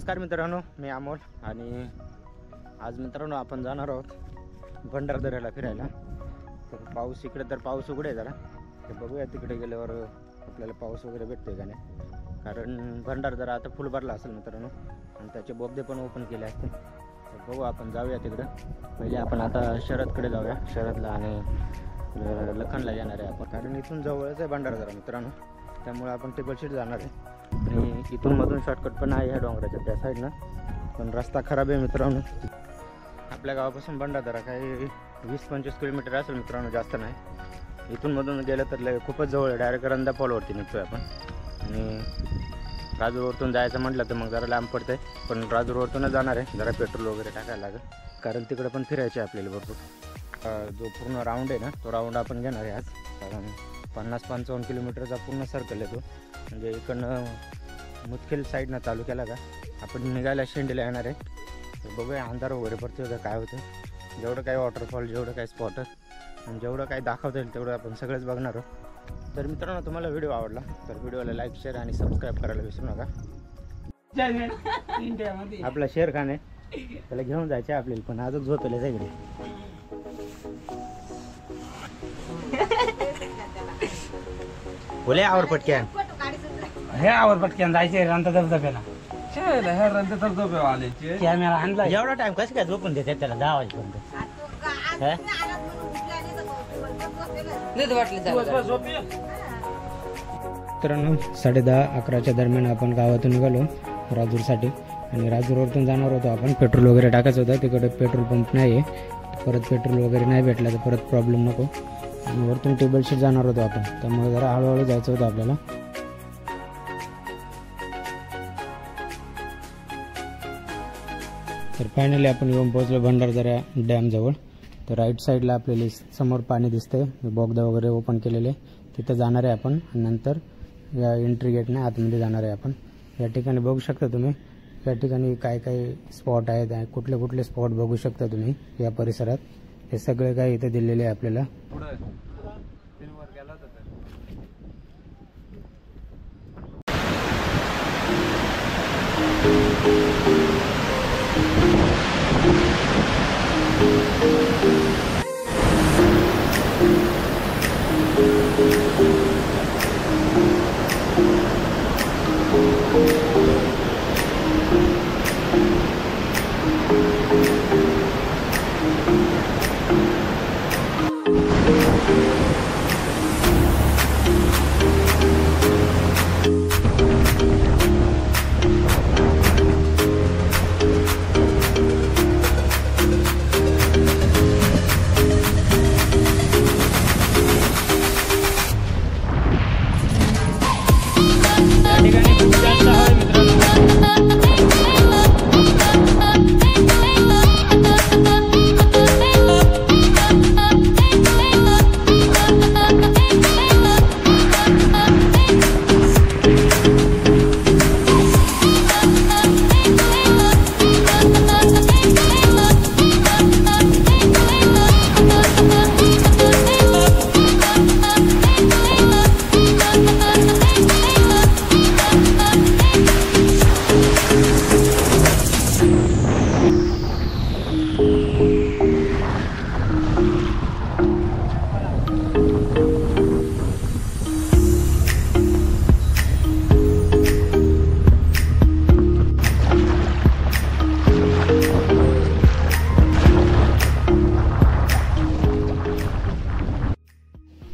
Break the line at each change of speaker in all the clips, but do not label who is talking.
नमस्कार मित्रांनो, मी अमोल आणि आज मित्रांनो आपण जाणार आहोत भंडारदऱ्याला फिरायला। तर पाऊस इकडे तर पाऊस उघडे जरा, तर बघूया तिकडे गेल्यावर आपल्याला पाऊस वगैरे भेटतोय का नाही, कारण भंडारदरा आता फुल भरला असेल मित्रांनो आणि त्याचे बोगदे पण ओपन केले असतील। तर बघू आपण जाऊया तिकडे। पहिले आपण आता शरदकडे जाऊया, शरदला आणि लखनला जाणार आहे आपण, कारण इथून जवळच आहे भंडारदरा मित्रांनो, त्यामुळे आपण टेबलशीट जाणार आहे आणि इथून मधून शॉर्टकट पण आहे ह्या डोंगराच्या त्या साईडनं, पण रस्ता खराब आहे मित्रांनो। आपल्या गावापासून भंडारदरा काही 20-25 किलोमीटर असेल मित्रांनो, जास्त नाही। इथून मधून गेलं तर खूपच जवळ आहे, डायरेक्ट रंधा फॉलवरती निघतोय आपण। आणि राजूरवरतून जायचं म्हटलं तर मग जरा लांब पडतंय, पण राजूरवरतूनच जाणार आहे। जरा पेट्रोल वगैरे टाकायला लागेल, कारण तिकडे पण फिरायचे आपल्याला भरपूर। जो पूर्ण राऊंड आहे ना, तो राऊंड आपण घेणार आहे आज, कारण 50-55 किलोमीटरचा पूर्ण सर्कल आहे तो। म्हणजे इकडनं मुदखेल साईडनं तालुक्याला का आपण निघायला शेंडीला येणार आहे। तर बघूया अंधार वगैरे पडतोय का काय होतं, जेवढं काही वॉटरफॉल, जेवढं काही स्पॉट आणि जेवढं काही दाखवता येईल तेवढं आपण सगळंच बघणार आहोत। तर मित्रांनो, तुम्हाला व्हिडिओ आवडला तर व्हिडिओला लाईक, शेअर आणि सबस्क्राईब करायला विसरू नका। आपला शेर खान आहे, त्याला घेऊन जायचे आपल्याला, पण अजून झोपले सगळे। बोले आवर पटक्यान,
हे आवर पटक्यान जायचे रंता धबधब्याला।
हे रंता धबधब्याला आले
कॅमेरा आणला।
एवढा टाइम कसं काय झोपून देते त्याला 10 वाजेपर्यंत? मित्रांनो 10:30-11च्या दरम्यान आपण गावातून निघालो राजूरसाठी, आणि राजूरवरतून जाणार होतो आपण। पेट्रोल वगैरे टाकायचं होतं, तिकडे पेट्रोल पंप नाही आहे, परत पेट्रोल वगैरे नाही भेटला तर परत प्रॉब्लेम नको। आणि वरतून टेबलशीट जाणार होतो आपण, त्यामुळे जरा हळूहळू जायचं होतं आपल्याला। तर फायनली आपण येऊन पोहोचलो भंडारदरा डॅमजवळ। तर राईट साईडला आपल्याला समोर पाणी दिसतंय, बोगदा वगैरे ओपन केलेले, तिथं जाणार आहे आपण। आणि नंतर या एंट्री गेटने आतमध्ये जाणार आहे आपण। या ठिकाणी बघू शकता तुम्ही, या ठिकाणी काय काय स्पॉट आहेत, कुठले कुठले स्पॉट बघू शकता तुम्ही या परिसरात, हे सगळे काही इथे दिलेले आहे आपल्याला।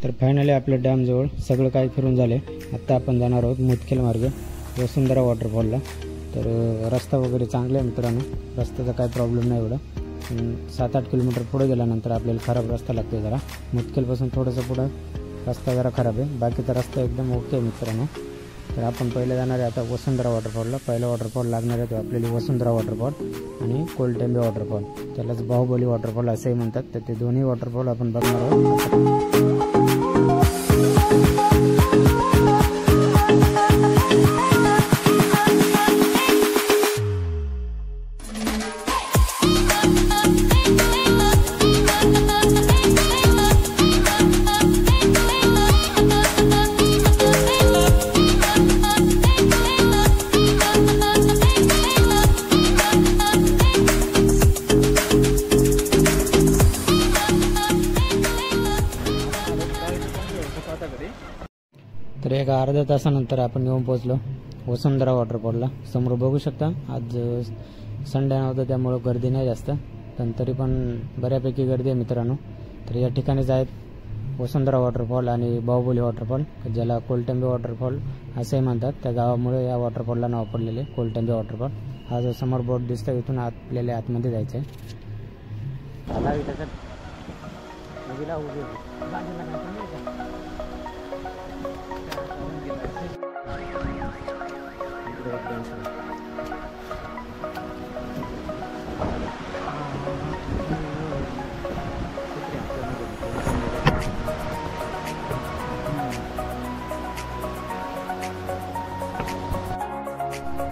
तर फायनली आपल्या डॅमजवळ सगळं काही फिरून झाले। आत्ता आपण जाणार आहोत मुदखेल मार्ग वसुंधरा वॉटरफॉलला। तर रस्ता वगैरे चांगला आहे मित्रांनो, रस्त्याचा काही प्रॉब्लेम नाही एवढा, पण 7-8 किलोमीटर पुढे गेल्यानंतर आपल्याला खराब रस्ता लागतो जरा। मुदखेलपासून थोडंसं पुढं रस्ता जरा खराब आहे, बाकीचा रस्ता एकदम ओके आहे मित्रांनो। तर आपण पहिले जाणार आहे आता वसुंधरा वॉटरफॉलला। पहिला वॉटरफॉल लागणार आहे तो आपल्याला वसुंधरा वॉटरफॉल आणि कोलटेंबे वॉटरफॉल, त्यालाच बाहुबली वॉटरफॉल असंही म्हणतात। तर ते दोन्ही वॉटरफॉल आपण बघणार आहोत। तर एका अर्ध्या तासानंतर आपण येऊन पोहोचलो वसुंधरा वॉटरफॉलला. समोर बघू शकता आज संडे नव्हतं त्यामुळं गर्दी नाही जास्त, पण तरी पण बऱ्यापैकी गर्दी आहे मित्रांनो. तर या ठिकाणीच आहेत वसुंधरा वॉटरफॉल आणि बाहुबली वॉटरफॉल, ज्याला कोलटेंबे वॉटरफॉल असंही म्हणतात. त्या गावामुळे या वॉटरफॉलला नाव पडलेले कोलटेंबे वॉटरफॉल. हा जो समोर बोर्ड दिसतो इथून आपल्याला आतमध्ये जायचं आहे.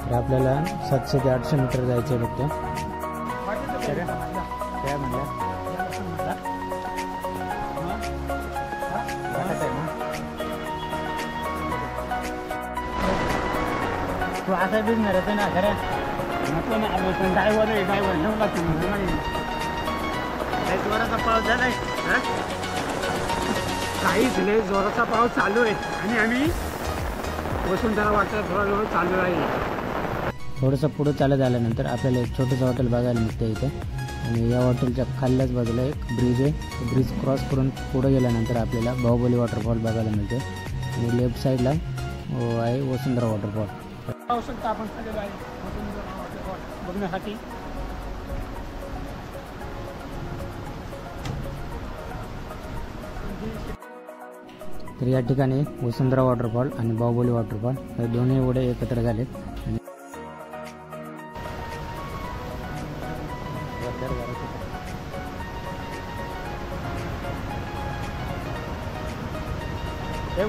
तर आपल्याला 700 ते 800 मीटर जायचं आहे फक्त. काय म्हणलं तू असा बिझनेस आहे ना खरं जोराचा पाऊस झालाय.
काहीच नाही, जोराचा पाऊस चालू आहे आणि आम्ही वसुंधरा वॉटरफॉलवर चालू आहे.
थोडंसं पुढं चालत आल्यानंतर आपल्याला एक छोटंसं हॉटेल बघायला मिळतं इथे. आणि या हॉटेलच्या खाल्ल्याच बाजूला एक ब्रिज आहे. ब्रिज क्रॉस करून पुढे गेल्यानंतर आपल्याला बाहुबली वॉटरफॉल बघायला मिळते. आणि लेफ्ट साईडला आहे वसुंधरा वॉटरफॉल.
पाहू शकता आपण आलेलो आहे वसुंधरा वॉटरफॉल बघण्यासाठी.
तर या ठिकाणी वसुंधरा वॉटरफॉल आणि बाहुबली वॉटरफॉल हे दोन्ही ओढे एकत्र झालेत. आणि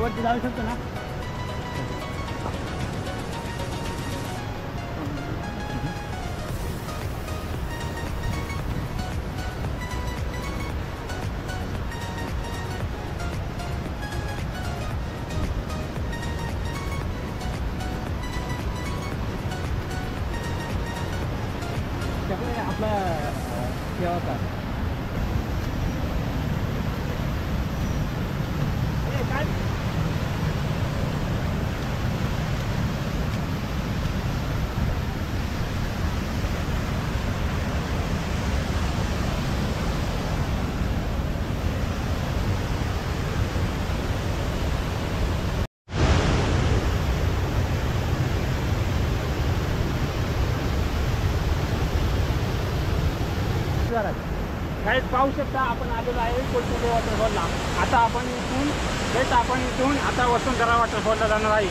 वरती जाऊ शकतो ना. आपला हे होता काय काहीच पाहू शकता आपण आलेलो आहे कोलटेंबे वॉटरफॉलला. आता आपण इथून आता वसुंधरा वॉटरफॉलला जाणार आहे.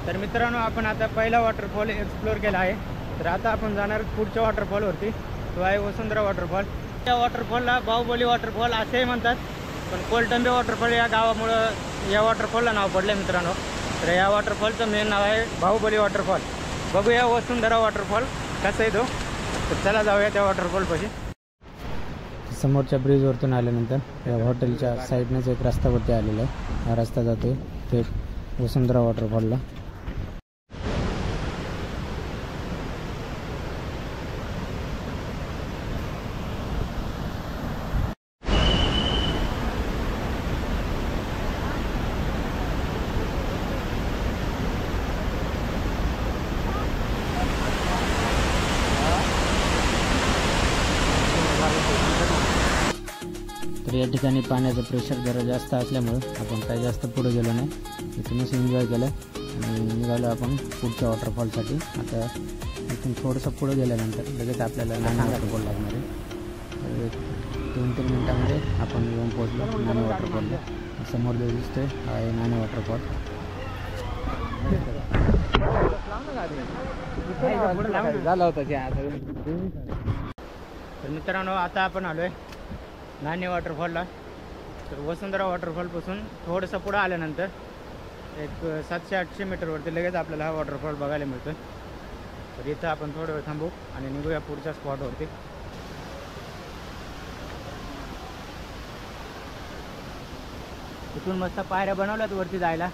तर मित्रांनो आपण आता पहिला वॉटरफॉल एक्सप्लोअर केला आहे. तर आता आपण जाणार पुढच्या वॉटरफॉलवरती, तो आहे वसुंधरा वॉटरफॉल. त्या वॉटरफॉलला बाहुबली वॉटरफॉल असेही म्हणतात, पण कोलटेंबे वॉटरफॉल या गावामुळं या वॉटरफॉलला नाव पडलं मित्रांनो. तर या वॉटरफॉलचं मेन नाव आहे बाहुबली वॉटरफॉल. बघूया वसुंधरा वॉटरफॉल कसं आहे तो. तर चला जाऊया त्या वॉटरफॉलपाशी. समोरच्या ब्रिजवरतून आल्यानंतर या हॉटेलच्या साईडनेच एक रस्ता वरती आलेला आहे. हा रस्ता जातो थेट वसुंधरा वॉटरफॉलला. तर या ठिकाणी पाण्याचं प्रेशर जरा जास्त असल्यामुळं आपण काही जास्त पुढे गेलो नाही, इथूनच एन्जॉय केलं आणि निघालो आपण पुढच्या वॉटरफॉलसाठी. आता इथून थोडंसं पुढे गेल्यानंतर लगेच आपल्याला नाणी वॉटरफॉल लागणार आहे. 2-3 मिनटामध्ये आपण येऊन पोहोचलो नाणी वॉटरफॉलला. समोर जो दिसतोय हा आहे नाणी वॉटरफॉल.
झाला होता
तर मित्रांनो आता आपण आलो आहे नाणी वॉटरफॉलला. तर वसुंधरा वॉटरफॉलपासून थोडंसं पुढं आल्यानंतर एक 700-800 मीटरवरती लगेच आपल्याला हा वॉटरफॉल बघायला मिळतो. तर इथं आपण थोडं वेळ थांबू आणि निघूया पुढच्या स्पॉटवरती. इथून मस्त पायऱ्या बनवल्यात वरती जायला,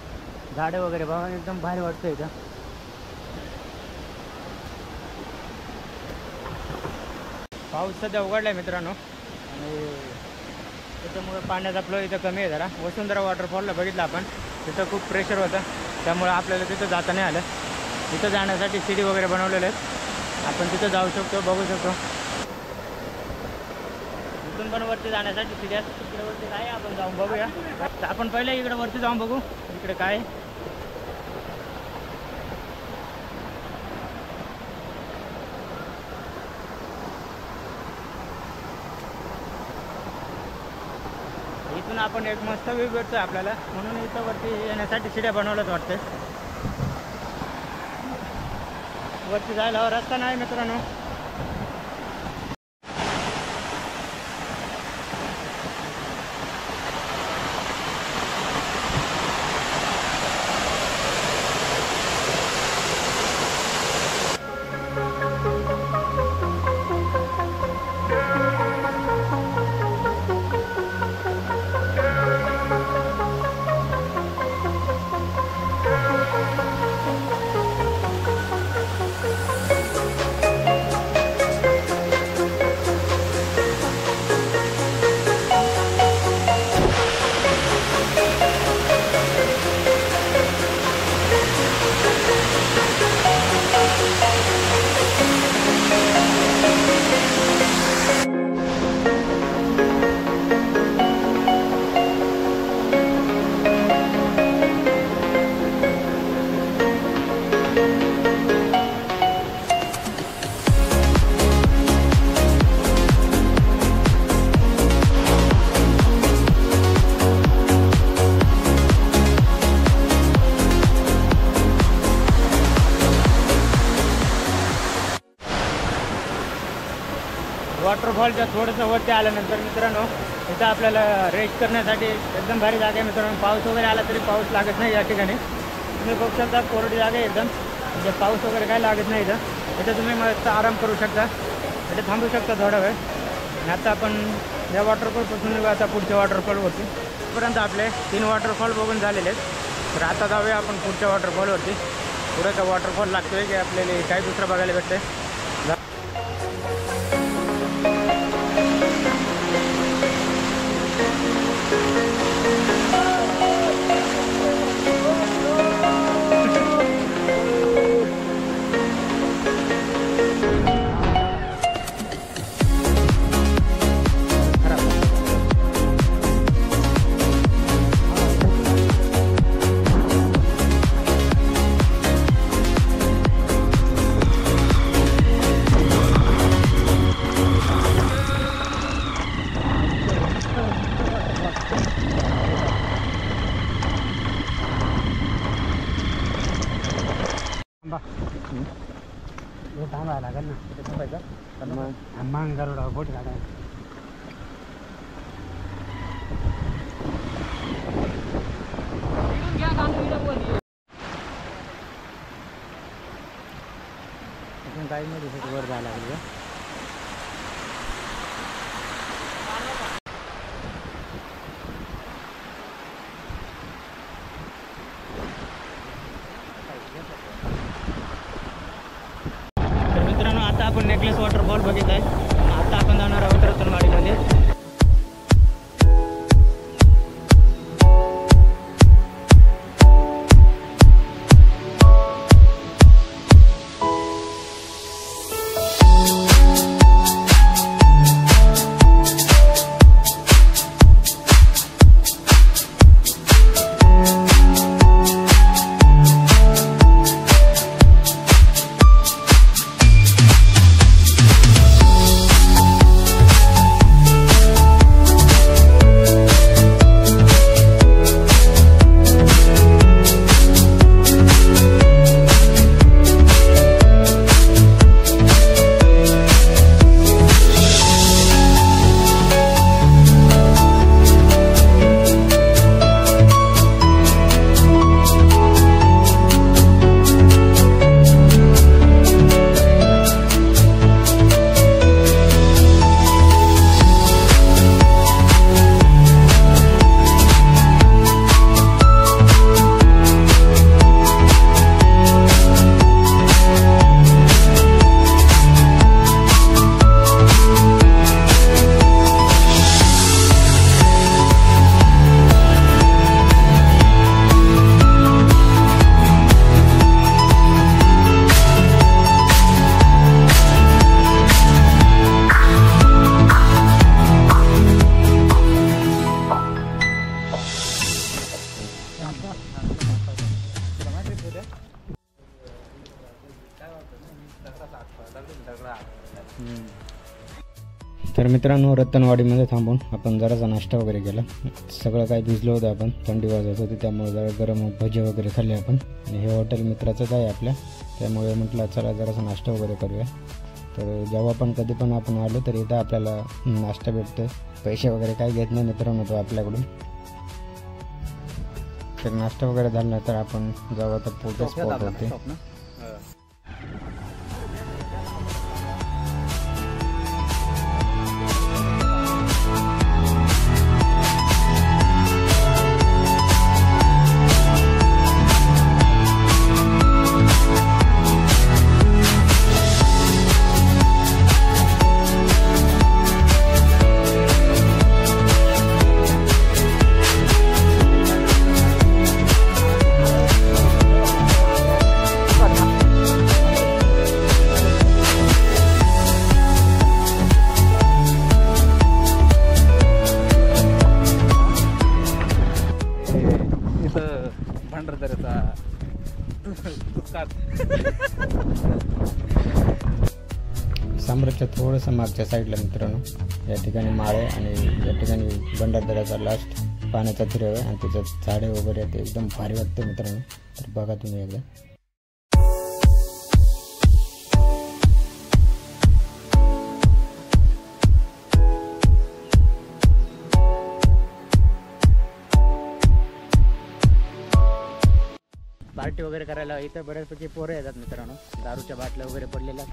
झाडं वगैरे बघा एकदम भारी वाटतं इथं. पाऊस सध्या उघडला आहे मित्रांनो आणि त्याच्यामुळे पाण्याचा फ्लो इथं कमी आहे जरा. वसुंधरा वॉटरफॉलला बघितलं आपण तिथं खूप प्रेशर होतं, त्यामुळे आपल्याला तिथं जाता नाही आलं. तिथं जाण्यासाठी सीडी वगैरे बनवलेले आहेत, आपण तिथं जाऊ शकतो, बघू शकतो. इथून पण वरती जाण्यासाठी सीडी आहेत. तिकडे वरती काय आपण जाऊन बघूया. तर आपण पहिले इकडे वरती जाऊन बघू इकडे काय आहे. इथून आपण एक मस्त व्ह्यू भेटतो आपल्याला, म्हणून इथं वरती येण्यासाठी शिड्या बनवल्याच वाटते. वरती जायला रस्ता नाही मित्रांनो. वॉटरफॉलच्या थोडंसं वरती आल्यानंतर मित्रांनो इथं आपल्याला रेस्ट करण्यासाठी एकदम भारी जागा आहे मित्रांनो. पाऊस वगैरे आला तरी पाऊस लागत नाही या ठिकाणी. तुम्ही बघू शकता कोरडी जागा आहे एकदम, म्हणजे पाऊस वगैरे काय लागत नाही इथं. इथं तुम्ही मस्त आराम करू शकता, इथे थांबू शकता थोडा वेळ. आणि आता आपण या वॉटरफॉलपासून निघू आता पुढच्या वॉटरफॉलवरती. पर्यंत आपले 3 वॉटरफॉल बघून झालेले आहेत. तर आता जाऊया आपण पुढच्या वॉटरफॉलवरती. पुढे का वॉटरफॉल लागतोय की आपल्याला काय दुसरं बघायला भेटतंय.
थांबायला लागेल ना,
इथे थांबायचं.
मग गरुडा बोट काढायला.
इथून काही मध्ये वर जायला लागेल. तर मित्रांनो आता आपण नेकलेस वॉटरफॉल बघितलं आहे. आता आपण जाणार आहोत रतनवाडीमध्ये. तर मित्रांनो, रतनवाडीमध्ये थांबून आपण जरासा नाश्ता वगैरे केला. सगळं काय भिजलं होतं, आपण थंडी वाजत होती त्यामुळे जरा गरम भजे वगैरे खाल्ले आपण. आणि हे हॉटेल मित्राचंच आहे आपल्या, त्यामुळे म्हटलं चला जरासा नाश्ता वगैरे करूया. तर जेव्हा पण कधी पण आपण आलो तर इथं आपल्याला नाश्ता भेटतो. पैसे वगैरे काय घेत नाही मित्रांनो तो आपल्याकडून. तर नाश्ता वगैरे झाला तर आपण जाऊ आता फोटो स्पॉट होते. साम्राज्याच्या थोडंसं मागच्या साईडला मित्रांनो या ठिकाणी माळे आणि या ठिकाणी भंडारदऱ्याचा लास्ट पाण्याचा तिरव आहे आणि त्याच्यात झाडे वगैरे ते एकदम भारी वाटतं मित्रांनो. तर बघा तुम्ही एकदा. पार्टी वगैरे करायला इथं बऱ्याचपैकी पोरं येतात मित्रांनो. दारूच्या बाटल्या वगैरे पडलेल्या.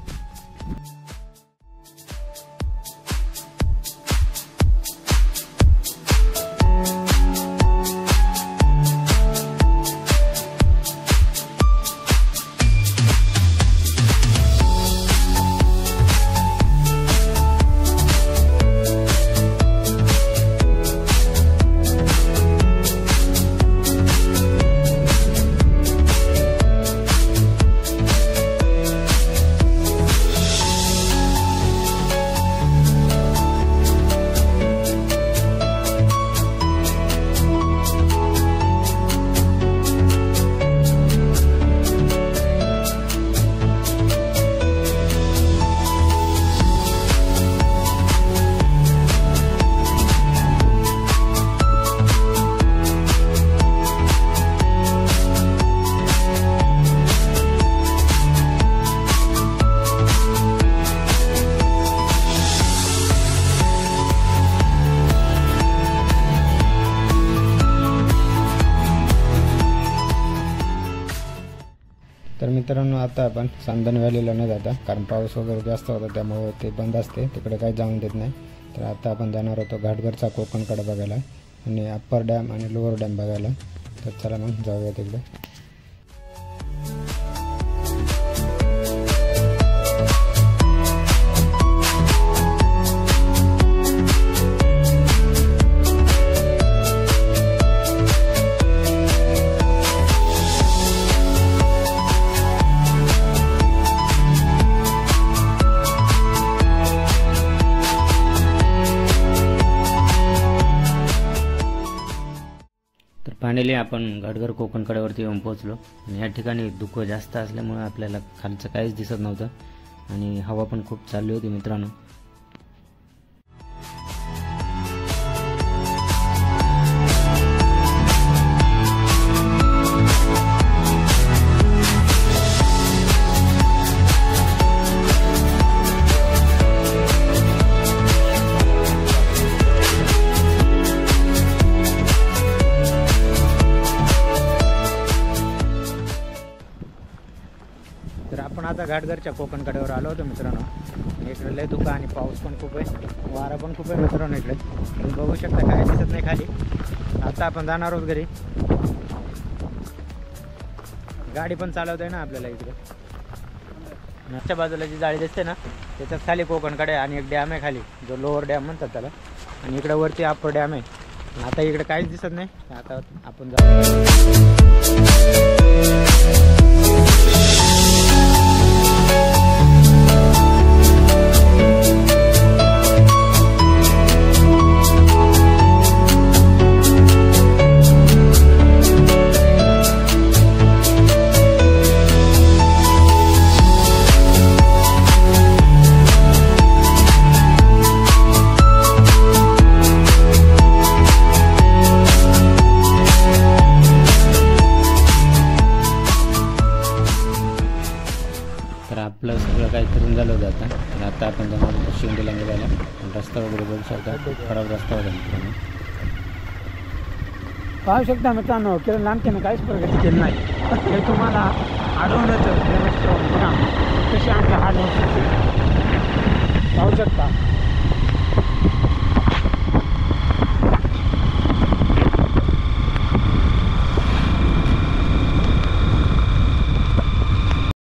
तर मित्रांनो आता आपण सांदन व्हॅलीला न जाता, कारण पाऊस वगैरे जास्त होता त्यामुळे ते बंद असते, तिकडे काही जाऊन देत नाही. तर आता आपण जाणार होतो घाटघरचा कोकणकडे बघायला आणि अप्पर डॅम आणि लोअर डॅम बघायला. तर चला मग जाऊया तिकडे. फायनली आपण घाटघर कोकणकड्यावरती येऊन पोहोचलो आणि या ठिकाणी धुकं जास्त असल्यामुळे आपल्याला खालचं काहीच दिसत नव्हतं आणि हवा पण खूप चालली होती मित्रांनो. तर आपण आता घाटघरच्या कोकणकड्यावर आलो होतो मित्रांनो. इकडे लय धुकं आणि पाऊस पण खूप आहे, वारा पण खूप आहे मित्रांनो. इकडे तुम्ही बघू शकता काय दिसत नाही खाली. आता आपण जाणार आहोत घरी. गाडी पण चालवता आहे ना आपल्याला इकडे. मागच्या बाजूला जी जाळी दिसते ना त्याच्यात खाली कोकणकडे आणि एक डॅम आहे खाली, जो लोअर डॅम म्हणतात त्याला, आणि इकडे वरती अप्पर डॅम आहे. आता इकडे काहीच दिसत नाही. आता आपण जाऊ. आपल्याला काही करून झालं होतं आता. आणि आता आपण जाणार शिंदेला निघायला. रस्ता वगैरे बघू शकता, खराब रस्ता होता मित्रांनो.
पाहू शकता मित्रांनो, केलं लांबच्यानं काहीच प्रगती केली नाही. हे तुम्हाला आढळून येतं कशी आमच्या हाल होत होते. पाहू शकता.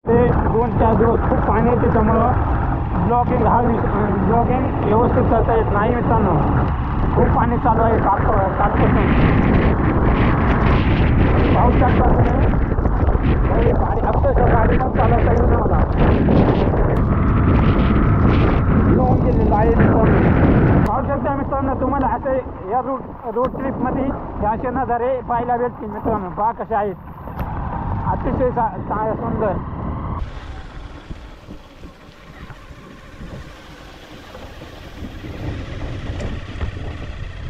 ते 2-4 दिवस खूप पाणी आहे, त्याच्यामुळं ब्लॉगिंग व्यवस्थित करता येत नाही मित्रांनो. खूप पाणी चालू आहे कालपासून. पाऊस शकता तुम्ही, गाडी अक्षरशः गाडी पण चालवता येईल मला. येऊन गेलेलं आहे मित्रांनो. पाहू शकता मित्रांनो, तुम्हाला असे या रोड ट्रिपमध्ये हे असे नजारे पाहायला भेटतील मित्रांनो. पहा कसे आहेत, अतिशय सुंदर.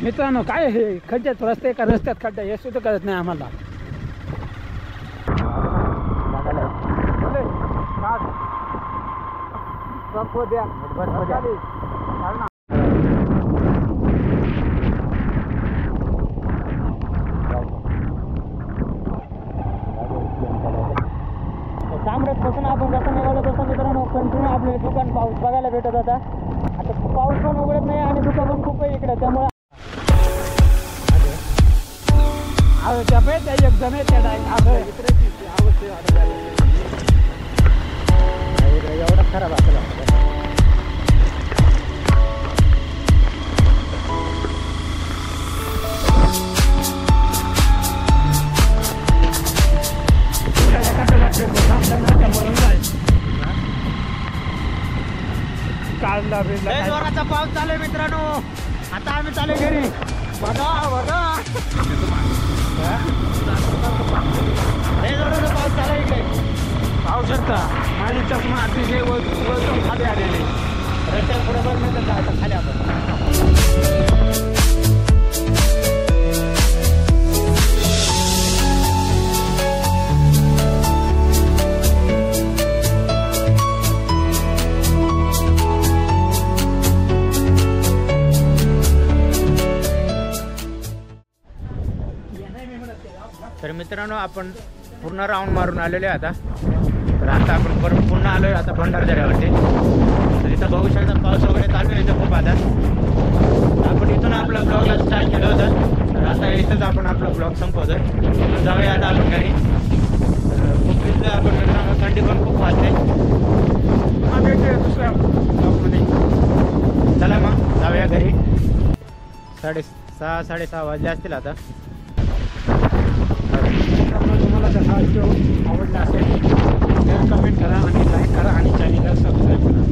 मित्रांनो काय हे खड्ड्यात रस्ते का रस्त्यात खड्डा हे सुद्धा कळत नाही आम्हाला.
तांबड्यापासून आपण जसं निघालो तसं मित्रांनो कंटिन्यू आपल्याला दुकान पाऊस बघायला भेटत होता. आता पाऊस पण उघडत नाही आणि दुकान पण खूप आहे इकडे, त्यामुळे
एकदम
एवढा खराब असेल. जोराचा पाऊस चालू आहे मित्रांनो. आता आम्ही चालू घरी. बघा बघा, जोराचा पाऊस चालू आहे इकडे.
पाहू शकता माझी चष्मा अतिशय वरतून खाली आलेली.
रस्त्यात थोडंफार मिळतं आता खाली आपण. तर मित्रांनो आपण पूर्ण राऊंड मारून आलेलो आहे आता. तर आता आपण परत पुन्हा आलो आहे आता भंडारदऱ्यावरती. तर इथं बघू शकता पाऊस वगैरे चालू आहे इथं खूप आता. आपण इथून आपला ब्लॉगला स्टार्ट केलं होतं. तर आता इथंच आपण आपला ब्लॉग संपवतो. तर जाऊया आता आपण घरी. खूप दिवस आपण मित्रांनो थंडी पण खूप वाजते.
दुसऱ्या ब्लॉगमध्ये.
चला मग जाऊया घरी. 6:30 वाजले असतील आता.
तुम्हाला जसा व्हिडिओ आवडला असेल तर कमेंट करा आणि लाईक करा आणि चॅनलला सबस्क्राईब करा.